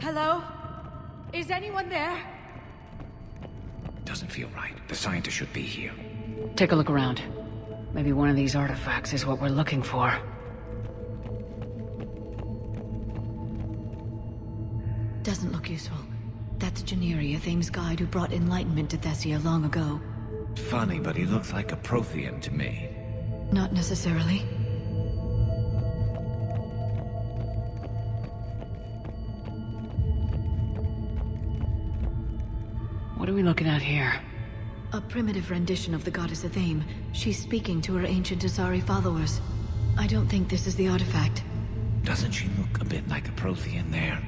Hello? Is anyone there? Doesn't feel right. The scientist should be here. Take a look around. Maybe one of these artifacts is what we're looking for. Doesn't look useful. That's Janiri, Athame's guide who brought enlightenment to Thessia long ago. Funny, but he looks like a Prothean to me. Not necessarily. What are we looking at here? A primitive rendition of the goddess Athame. She's speaking to her ancient Asari followers. I don't think this is the artifact. Doesn't she look a bit like a Prothean there?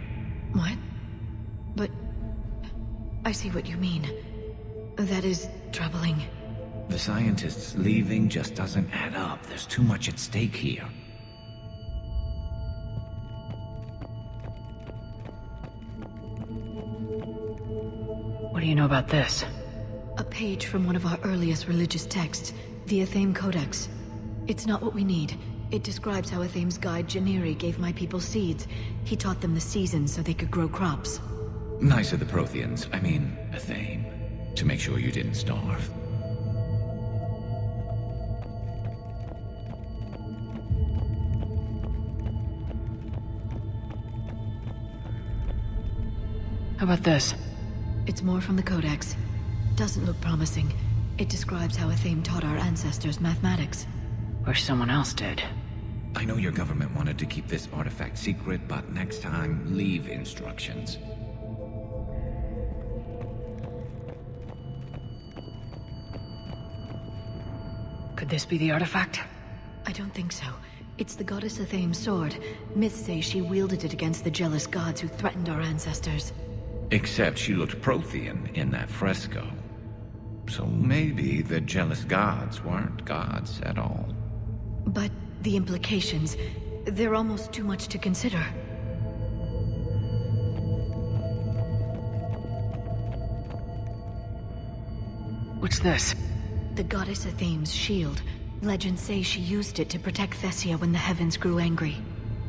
What? But... I see what you mean. That is troubling. The scientist's leaving just doesn't add up. There's too much at stake here. What do you know about this? A page from one of our earliest religious texts, the Athame Codex. It's not what we need. It describes how Athame's guide Janiri gave my people seeds. He taught them the seasons so they could grow crops. Nice of the Protheans, I mean, Athame, to make sure you didn't starve. How about this? It's more from the Codex. Doesn't look promising. It describes how Athame taught our ancestors mathematics. Or someone else did. I know your government wanted to keep this artifact secret, but next time, leave instructions. Could this be the artifact? I don't think so. It's the goddess Athame's sword. Myths say she wielded it against the jealous gods who threatened our ancestors. Except she looked Prothean in that fresco. So maybe the jealous gods weren't gods at all. But the implications, they're almost too much to consider. What's this? The goddess Athame's shield. Legends say she used it to protect Thessia when the heavens grew angry.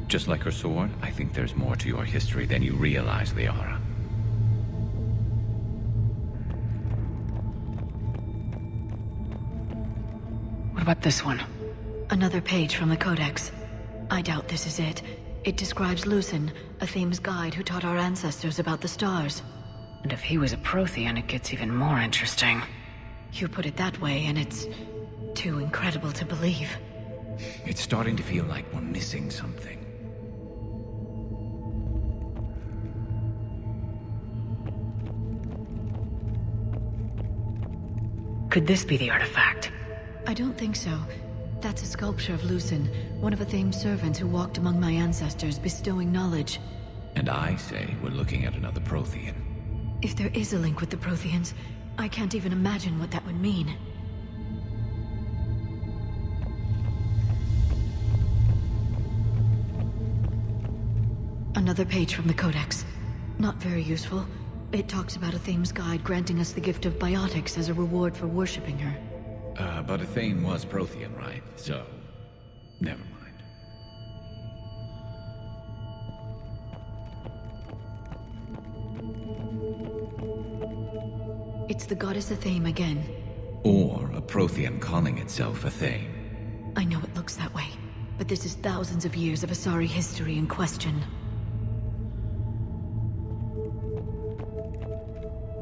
Just like her sword, I think there's more to your history than you realize, Liara. What about this one? Another page from the Codex. I doubt this is it. It describes Lucen, Athame's guide who taught our ancestors about the stars. And if he was a Prothean, it gets even more interesting. You put it that way, and it's too incredible to believe. It's starting to feel like we're missing something. Could this be the artifact? I don't think so. That's a sculpture of Lucen, one of Athame's servants who walked among my ancestors, bestowing knowledge. And I say we're looking at another Prothean. If there is a link with the Protheans, I can't even imagine what that would mean. Another page from the Codex. Not very useful. It talks about Athame's guide granting us the gift of biotics as a reward for worshipping her. But Athame was Prothean, right? So, never mind. It's the goddess Athame again. Or a Prothean calling itself Athame. I know it looks that way, but this is thousands of years of Asari history in question.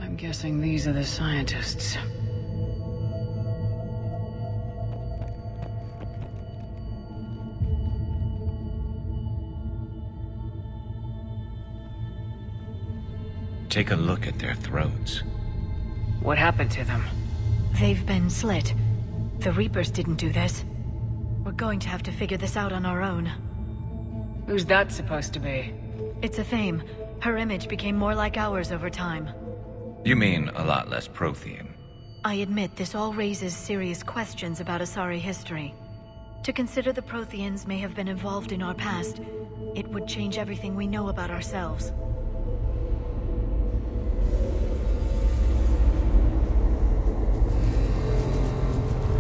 I'm guessing these are the scientists. Take a look at their throats. What happened to them? They've been slit. The Reapers didn't do this. We're going to have to figure this out on our own. Who's that supposed to be? It's Athame. Her image became more like ours over time. You mean a lot less Prothean? I admit this all raises serious questions about Asari history. To consider the Protheans may have been involved in our past, it would change everything we know about ourselves.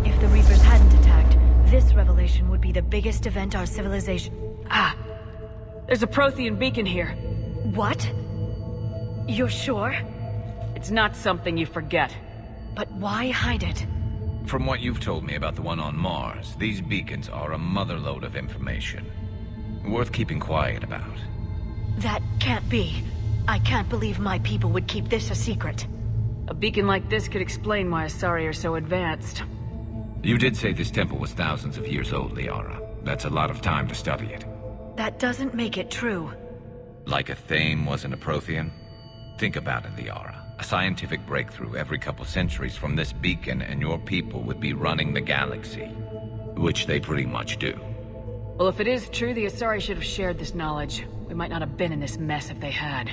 If the Reapers hadn't attacked, this revelation would be the biggest event our civilization... Ah! There's a Prothean beacon here. What? You're sure? It's not something you forget. But why hide it? From what you've told me about the one on Mars, these beacons are a motherlode of information. Worth keeping quiet about. That can't be. I can't believe my people would keep this a secret. A beacon like this could explain why Asari are so advanced. You did say this temple was thousands of years old, Liara. That's a lot of time to study it. That doesn't make it true. Like a Thame wasn't a Prothean? Think about it, Liara. A scientific breakthrough every couple centuries from this beacon and your people would be running the galaxy. Which they pretty much do. Well, if it is true, the Asari should have shared this knowledge. We might not have been in this mess if they had.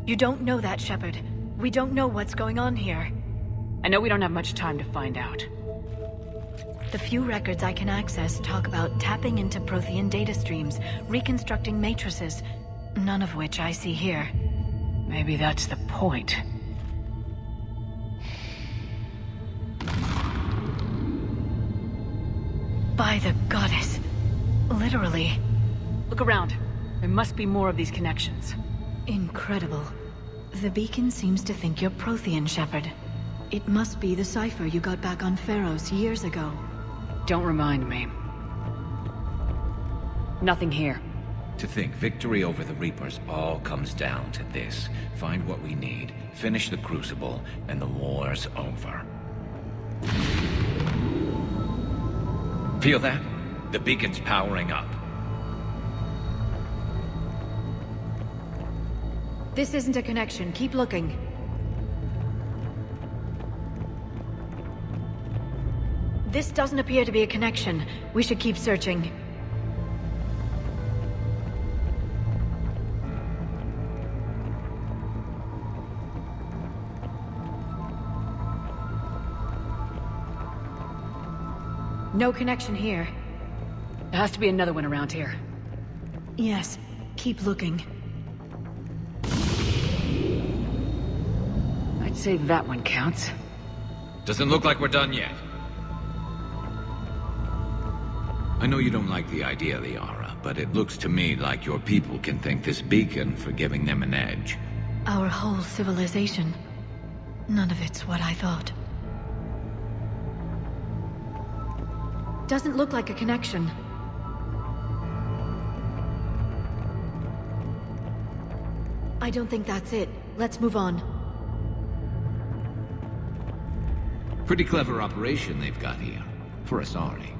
You don't know that, Shepard. We don't know what's going on here. I know we don't have much time to find out. The few records I can access talk about tapping into Prothean data streams, reconstructing matrices, none of which I see here. Maybe that's the point. By the goddess. Literally. Look around. There must be more of these connections. Incredible. The beacon seems to think you're Prothean, Shepard. It must be the cipher you got back on Pharos years ago. Don't remind me. Nothing here. To think victory over the Reapers all comes down to this. Find what we need, finish the Crucible, and the war's over. Feel that? The beacon's powering up. This isn't a connection. Keep looking. This doesn't appear to be a connection. We should keep searching. No connection here. There has to be another one around here. Yes, keep looking. I'd say that one counts. Doesn't look like we're done yet. I know you don't like the idea, Liara, but it looks to me like your people can thank this beacon for giving them an edge. Our whole civilization. None of it's what I thought. Doesn't look like a connection. I don't think that's it. Let's move on. Pretty clever operation they've got here. For Asari.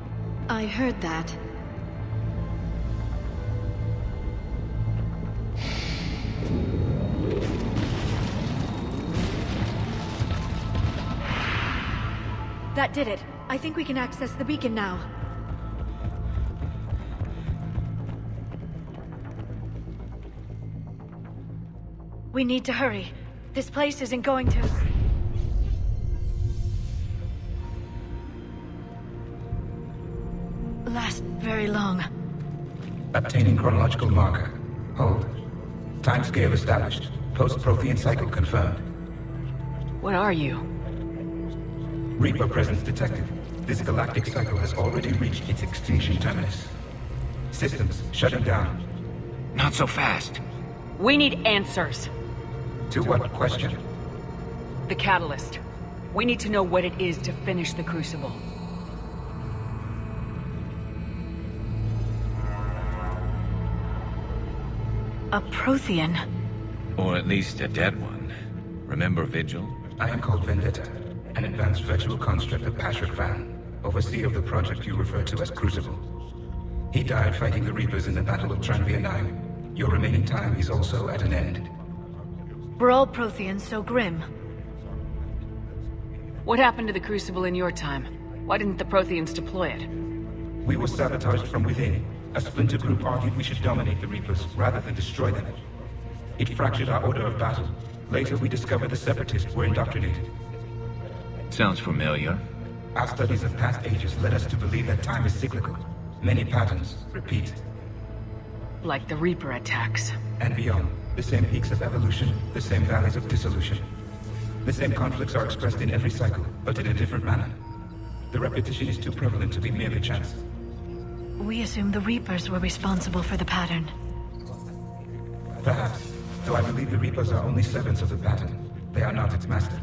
I heard that. That did it. I think we can access the beacon now. We need to hurry. This place isn't going to... last very long. Obtaining chronological marker. Hold. Timescale established. Post-Prothean cycle confirmed. What are you? Reaper presence detected. This galactic cycle has already reached its extinction terminus. Systems shutting down. Not so fast. We need answers. To what question? The catalyst. We need to know what it is to finish the Crucible. A Prothean. Or at least a dead one. Remember Vigil? I am called Vendetta, an advanced virtual construct of Patrick Van, overseer of the project you refer to as Crucible. He died fighting the Reapers in the Battle of Tranvia 9. Your remaining time is also at an end. We're all Protheans so grim. What happened to the Crucible in your time? Why didn't the Protheans deploy it? We were sabotaged from within. A splinter group argued we should dominate the Reapers rather than destroy them. It fractured our order of battle. Later we discovered the Separatists were indoctrinated. Sounds familiar. Our studies of past ages led us to believe that time is cyclical. Many patterns repeat. Like the Reaper attacks. And beyond, the same peaks of evolution, the same valleys of dissolution. The same conflicts are expressed in every cycle, but in a different manner. The repetition is too prevalent to be merely chance. We assumed the Reapers were responsible for the pattern. Perhaps, though I believe the Reapers are only servants of the pattern. They are not its master.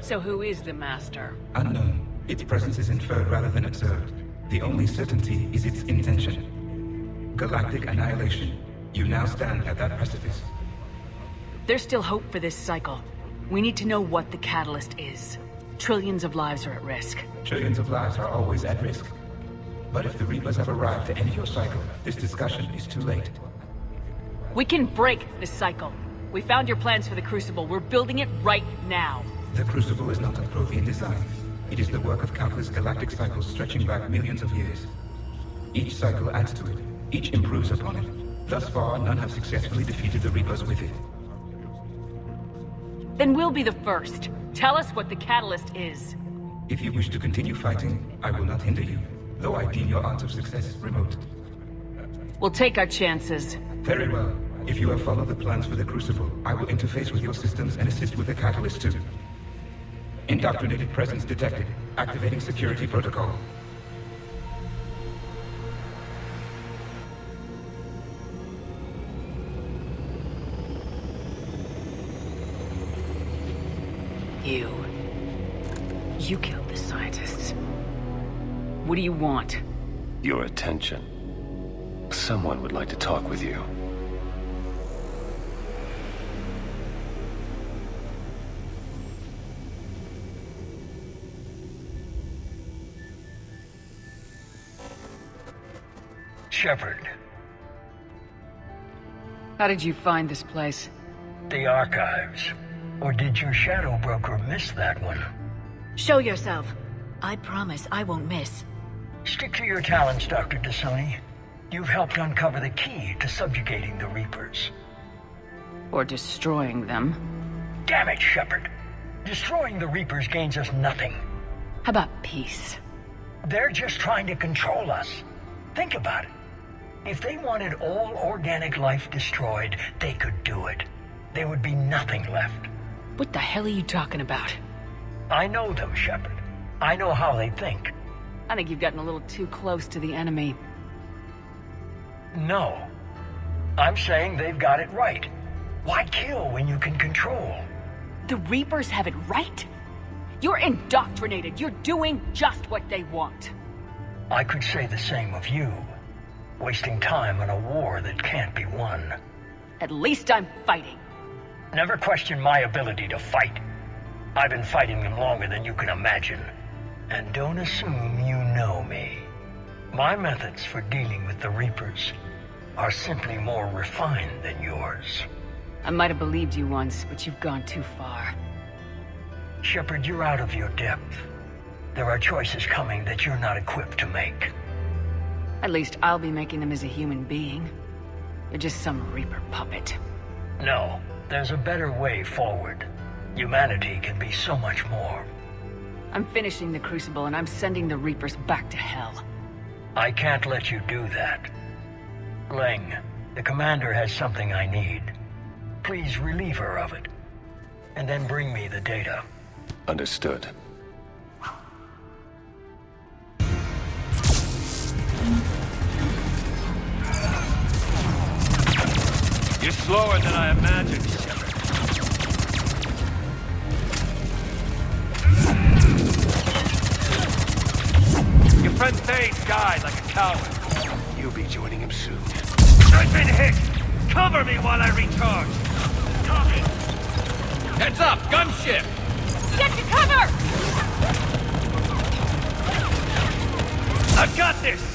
So who is the master? Unknown. Its presence is inferred rather than observed. The only certainty is its intention. Galactic annihilation. You now stand at that precipice. There's still hope for this cycle. We need to know what the catalyst is. Trillions of lives are at risk. Trillions of lives are always at risk. But if the Reapers have arrived to end your cycle, this discussion is too late. We can break the cycle. We found your plans for the Crucible. We're building it right now. The Crucible is not of Prothean design. It is the work of countless galactic cycles stretching back millions of years. Each cycle adds to it. Each improves upon it. Thus far, none have successfully defeated the Reapers with it. Then we'll be the first. Tell us what the catalyst is. If you wish to continue fighting, I will not hinder you, though I deem your odds of success remote. We'll take our chances. Very well. If you have followed the plans for the Crucible, I will interface with your systems and assist with the catalyst too. Indoctrinated presence detected. Activating security protocol. You killed the scientists. What do you want? Your attention. Someone would like to talk with you. Shepard. How did you find this place? The archives. Or did your shadow broker miss that one? Show yourself. I promise I won't miss. Stick to your talents, Dr. D'Soni. You've helped uncover the key to subjugating the Reapers. Or destroying them. Damn it, Shepard. Destroying the Reapers gains us nothing. How about peace? They're just trying to control us. Think about it. If they wanted all organic life destroyed, they could do it. There would be nothing left. What the hell are you talking about? I know them, Shepard. I know how they think. I think you've gotten a little too close to the enemy. No. I'm saying they've got it right. Why kill when you can control? The Reapers have it right? You're indoctrinated. You're doing just what they want. I could say the same of you. Wasting time on a war that can't be won. At least I'm fighting. Never question my ability to fight. I've been fighting them longer than you can imagine. And don't assume you know me. My methods for dealing with the Reapers are simply more refined than yours. I might have believed you once, but you've gone too far. Shepard, you're out of your depth. There are choices coming that you're not equipped to make. At least I'll be making them as a human being. You're just some Reaper puppet. No, there's a better way forward. Humanity can be so much more. I'm finishing the Crucible and I'm sending the Reapers back to hell. I can't let you do that. Leng, the commander has something I need. Please relieve her of it. And then bring me the data. Understood. You're slower than I imagined, Shepard. Your friend Thane died like a coward. You'll be joining him soon. I've been hit! Cover me while I recharge! Copy! Heads up! Gunship! Get to cover! I've got this!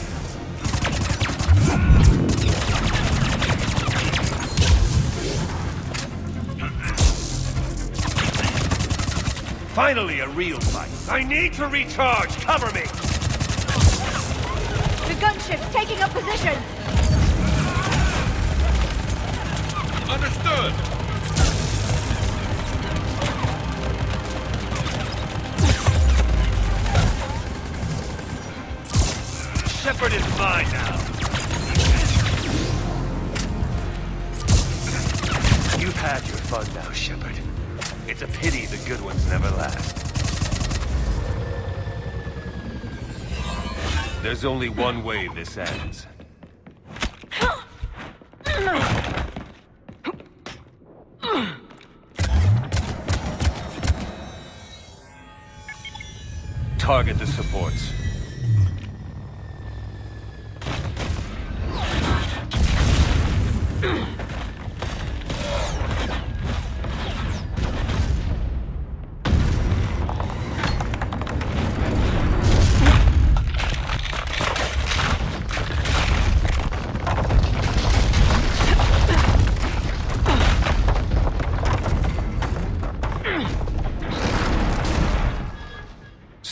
Finally, a real fight. I need to recharge! Cover me! The gunship's taking up position! Understood! Shepard is mine now. You've had your fun now, Shepard. It's a pity the good ones never last. There's only one way this ends. Target the supports.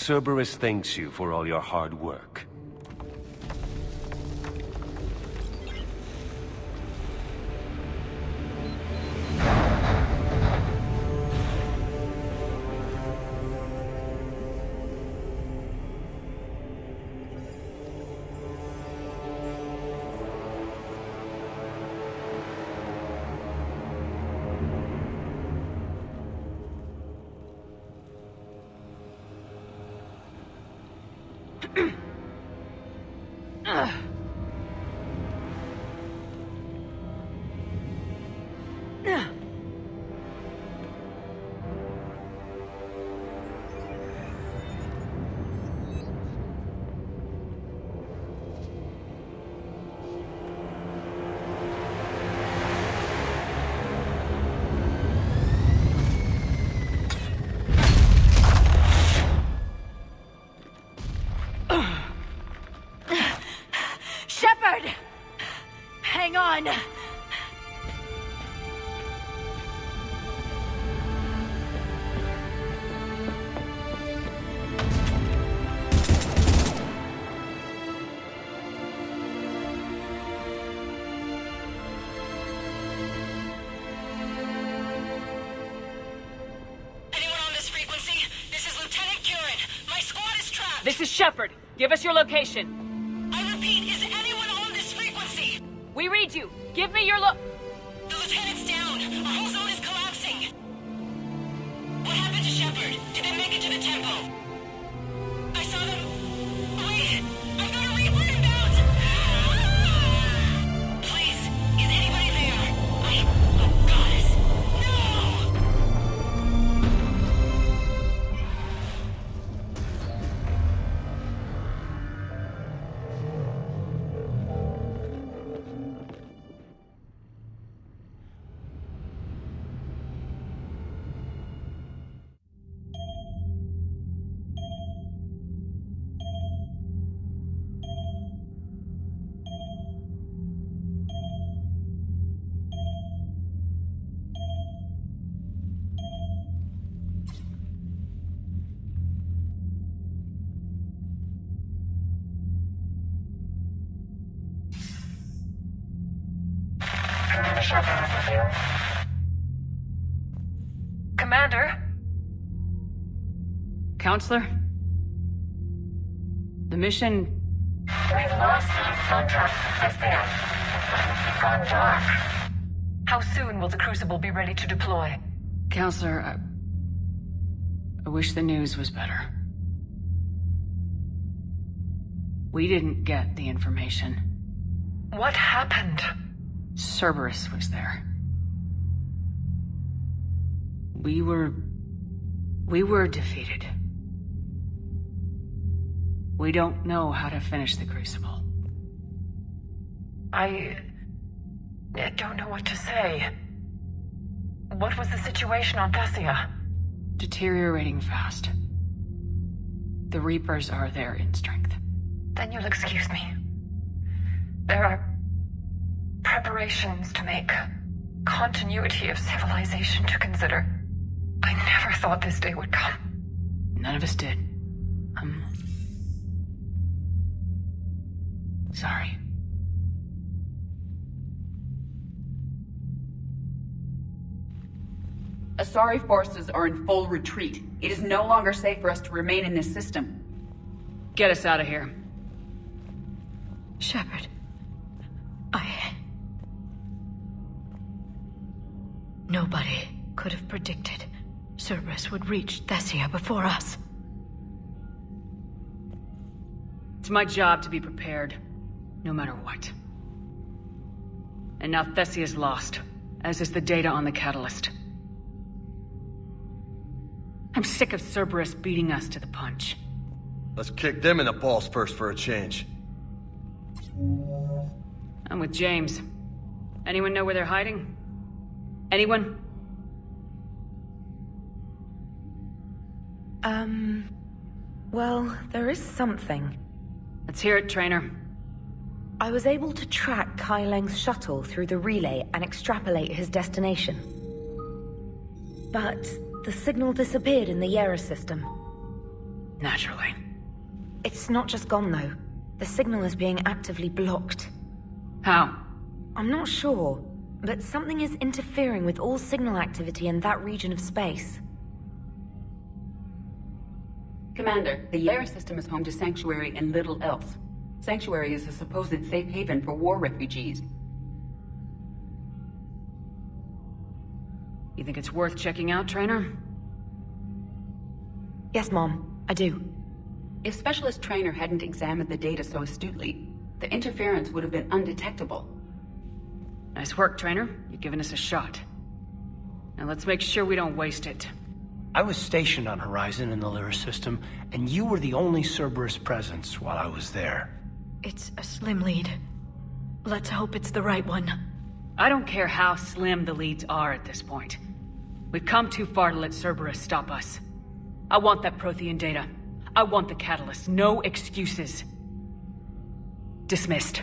Cerberus thanks you for all your hard work. Shepard! Hang on! This is Shepard. Give us your location. I repeat, is anyone on this frequency? We read you. Give me your The lieutenant's down. Our whole zone is collapsing. What happened to Shepard? Did they make it to the tempo? I saw them. Wait, I've got a Reaper inbound. Please, is anybody there? Oh, goddess. No! Commander? Counselor? The mission... We've lost contact with Thessia. It's gone dark. How soon will the Crucible be ready to deploy? Counselor, I wish the news was better. We didn't get the information. What happened? Cerberus was there. We were defeated. We don't know how to finish the Crucible. I don't know what to say. What was the situation on Thessia? Deteriorating fast. The Reapers are there in strength. Then you'll excuse me. There are preparations to make, continuity of civilization to consider. I never thought this day would come. None of us did. Sorry. Asari forces are in full retreat. It is no longer safe for us to remain in this system. Get us out of here. Shepard. Nobody could have predicted Cerberus would reach Thessia before us. It's my job to be prepared, no matter what. And now Thessia's lost, as is the data on the catalyst. I'm sick of Cerberus beating us to the punch. Let's kick them in the balls first for a change. I'm with James. Anyone know where they're hiding? Anyone? Well, there is something. Let's hear it, Trainer. I was able to track Kai Leng's shuttle through the relay and extrapolate his destination. But the signal disappeared in the Yera system. Naturally. It's not just gone, though. The signal is being actively blocked. How? I'm not sure, but something is interfering with all signal activity in that region of space. Commander, the Yera system is home to Sanctuary and little else. Sanctuary is a supposed safe haven for war refugees. You think it's worth checking out, Trainer? Yes, Mom, I do. If Specialist Trainer hadn't examined the data so astutely, the interference would have been undetectable. Nice work, Trainer. You've given us a shot. Now let's make sure we don't waste it. I was stationed on Horizon in the Lyra system, and you were the only Cerberus presence while I was there. It's a slim lead. Let's hope it's the right one. I don't care how slim the leads are at this point. We've come too far to let Cerberus stop us. I want that Prothean data. I want the catalyst. No excuses. Dismissed.